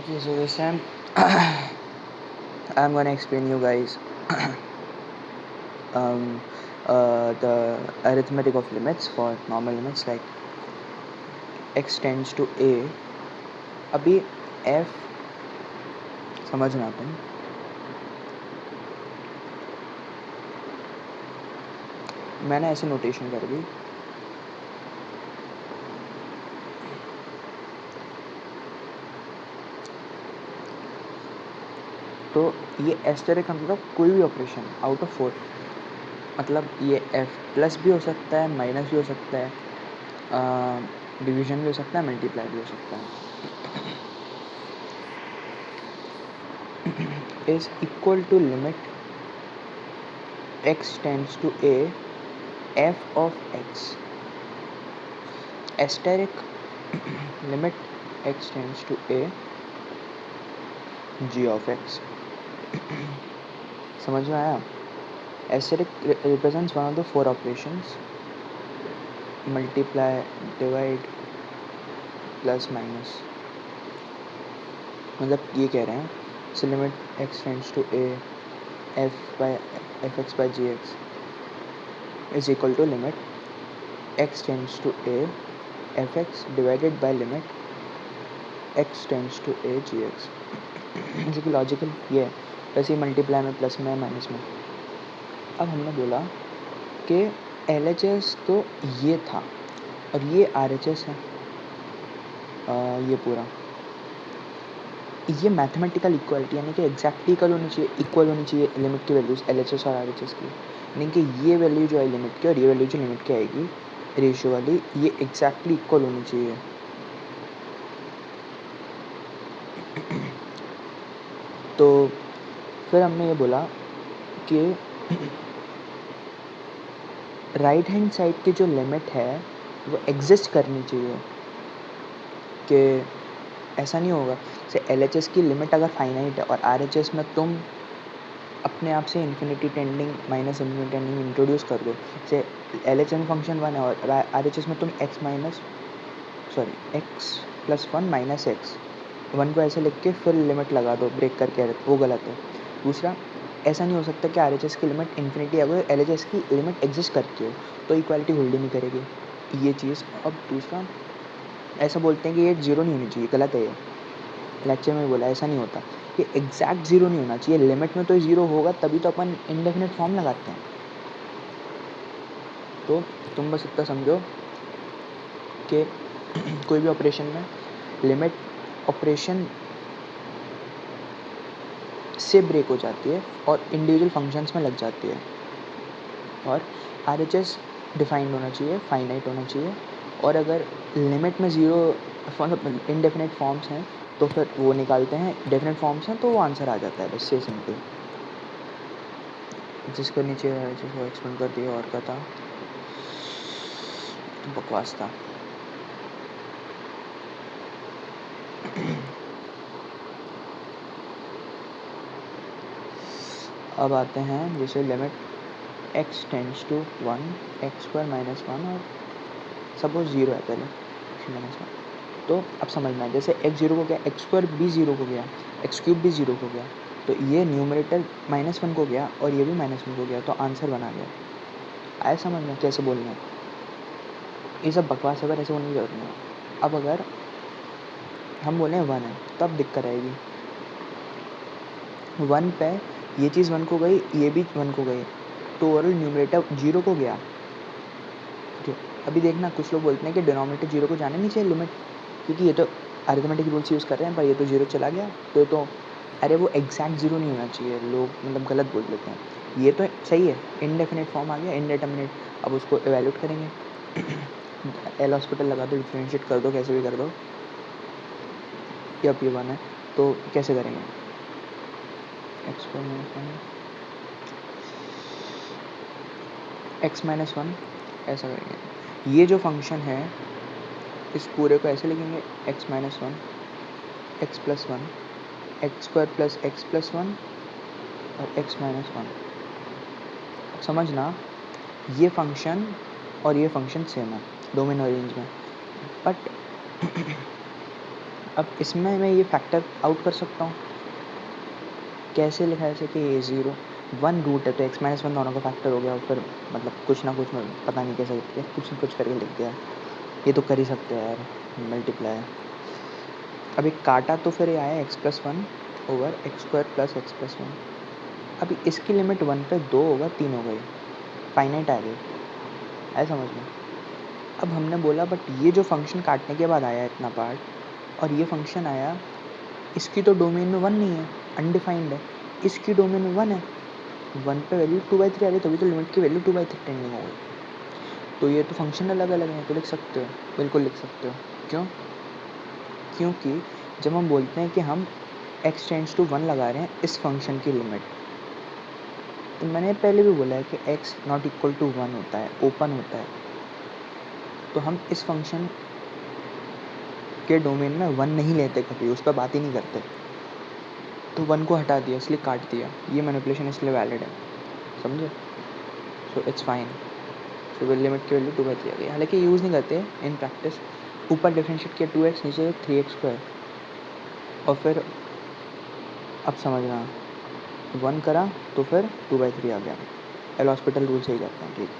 Okay, so this time I'm gonna explain you guys the arithmetic of limits for normal limits like x tends to a. अभी f समझना तुम, मैंने ऐसे notation कर दी। तो ये एस्टेरिक का मतलब कोई भी ऑपरेशन आउट ऑफ 4, मतलब ये f प्लस भी हो सकता है, माइनस भी हो सकता है, डिवीजन भी हो सकता है, मल्टीप्लाई भी हो सकता है, is equal to limit x tends to a f of x asterisk limit x tends to a g of x। समझ में आया? asterisk represents one of the 4 operations: multiply, divide, plus, minus। मतलब ये कह रहे हैं so limit x tends to a fx by gx is equal to limit x tends to a fx divided by limit x tends to a gx। जो कि logical ये है, वैसे ही मल्टीप्लाई में, प्लस में, माइनस में। अब हमने बोला कि LHS तो ये था और ये RHS है, ये पूरा, ये मैथमेटिकल इक्वलिटी यानी कि एग्जैक्टली इक्वल होनी चाहिए लिमिट की वैल्यूज LHS और RHS की, यानी कि ये वैल्यू जो है लिमिट की और ये वैल्यू जो लिमिट की आएगी रेशियो वाली, ये एग्जैक्टली इक्वल होनी चाहिए। तो फिर हमने ये बोला कि राइट हैंड साइड की जो लिमिट है वो एग्जिस्ट करनी चाहिए, कि ऐसा नहीं होगा जैसे LHS की लिमिट अगर फाइनाइट है और RHS में तुम अपने आप से infinity tending, minus infinity tending introduce कर दो। जैसे LHS में फंक्शन 1 है और RHS में तुम x प्लस 1 माइनस एक्स 1 को ऐसे लिख के फिर लिमिट लगा दो ब्रेक करके, वो गलत है। दूसरा, ऐसा नहीं हो सकता कि RHS की लिमिट इन्फिनिटी अगर LHS की लिमिट एग्जिस्ट करती हो तो इक्वालिटी होल्ड ही नहीं करेगी, ये चीज़। अब दूसरा, ऐसा बोलते हैं कि ये 0 नहीं होनी चाहिए, गलत है ये, लेक्चर में बोला ऐसा नहीं होता, ये एग्जैक्ट 0 नहीं होना चाहिए। लिमिट में तो 0 होगा तभी तो अपन इंडेफिनिट फॉर्म लगाते हैं। तो तुम बस इतना समझो कि कोई भी ऑपरेशन में लिमिट ऑपरेशन से ब्रेक हो जाती है और इंडिविजुअल फंक्शंस में लग जाती है, और RHS डिफाइंड होना चाहिए, फाइनाइट होना चाहिए, और अगर लिमिट में 0 इनडेफिनिट फॉर्म्स हैं तो फिर वो निकालते हैं, डेफिनेट फॉर्म्स हैं तो वो आंसर आ जाता है, बस से सिंपल। जिसको नीचे जिसको एक्सप्लेन कर दिया और क्या था, बकवास था। अब आते हैं जैसे limit x tends to 1 x square minus 1 और सपोज 0 है पहले x माइनस 1। तो अब समझना है, जैसे x 0 को गया, एक्स स्क्वायर भी 0 को गया, एक्स क्यूब भी 0 को गया, तो ये न्यूमरेटर -1 को गया और ये भी -1 को गया, तो आंसर बना गया। आया समझ में कैसे बोलना है? ये सब बकवास अगर ऐसे होने की जरूरत नहीं है। अब अगर हम बोले 1 है तब दिक्कत आएगी। 1 पे ये चीज़ 1 को गई, ये भी 1 को गई, तो ओवरऑल न्यूमरेटर 0 को गया। ठीक, अभी देखना कुछ लोग बोलते हैं कि डिनोमिनेटर 0 को जाना नहीं चाहिए लिमिट, क्योंकि ये तो अरिथमेटिक रूल्स यूज़ कर रहे हैं, पर ये तो 0 चला गया, तो अरे वो एग्जैक्ट 0 नहीं होना चाहिए, लोग मतलब गलत बोल देते हैं। ये तो सही है, इनडेफिनेट फॉर्म आ गया, इनडेटर्मिनेट, अब उसको एवेल्यूट करेंगे। एल हॉस्पिटल लगा दो, डिफ्रेंशिएट कर दो, कैसे भी कर दो, या P1 है तो कैसे करेंगे? एक्स माइनस 1 ऐसा करेंगे। ये जो फंक्शन है इस पूरे को ऐसे लिखेंगे, x minus 1 x plus 1 x square plus x plus 1 और x माइनस 1। अब समझना, ये फंक्शन और ये फंक्शन सेम है डोमेन और रेंज में, बट अब इसमें मैं ये फैक्टर आउट कर सकता हूँ, कैसे लिखा है जैसे कि ए ज़ीरो 1 रूट है तो x माइनस 1 दोनों का फैक्टर हो गया और फिर मतलब कुछ ना कुछ मैं पता नहीं कैसे लिख दिया, कुछ न कुछ करके लिख दिया। ये तो कर ही सकते हैं यार, मल्टीप्लाई। अभी काटा तो फिर ये आया x plus one over x square plus x plus one. अभी इसकी लिमिट 1 पे 2 ओवर 3 हो गई, फाइनाइट आ गई, आया समझ में। अब हमने बोला बट ये जो फंक्शन काटने के बाद आया इतना पार्ट और ये फंक्शन आया, इसकी तो डोमेन में 1 नहीं है, अनडिफाइंड है, इसकी डोमेन में 1 है, 1 पे वैल्यू 2/3 आ रही, तभी तो लिमिट की वैल्यू 2/3 टेंडिंग हो गई। तो ये तो फंक्शन अलग अलग हैं, तो लिख सकते हो, बिल्कुल लिख सकते हो। क्यों? क्योंकि जब हम बोलते हैं कि हम x टेंड्स टू 1 लगा रहे हैं इस फंक्शन की लिमिट, तो मैंने पहले भी बोला है कि x नॉट इक्वल टू 1 होता है, ओपन होता है, तो हम इस फंक्शन के डोमेन में 1 नहीं लेते, कभी उस पर बात ही नहीं करते, तो 1 को हटा दिया इसलिए काट दिया, ये मैनिपुलेशन इसलिए वैलिड है, समझे। So it's fine. So limit की वैल्यू 2/3 आ गई, हालांकि यूज़ नहीं करते इन प्रैक्टिस। ऊपर डिफरेंशिएट किया 2x, नीचे 3x स्क्वायर, और फिर अब समझना 1 करा तो फिर 2/3 आ गया। एल हॉस्पिटल रूल से ही करते हैं, ठीक।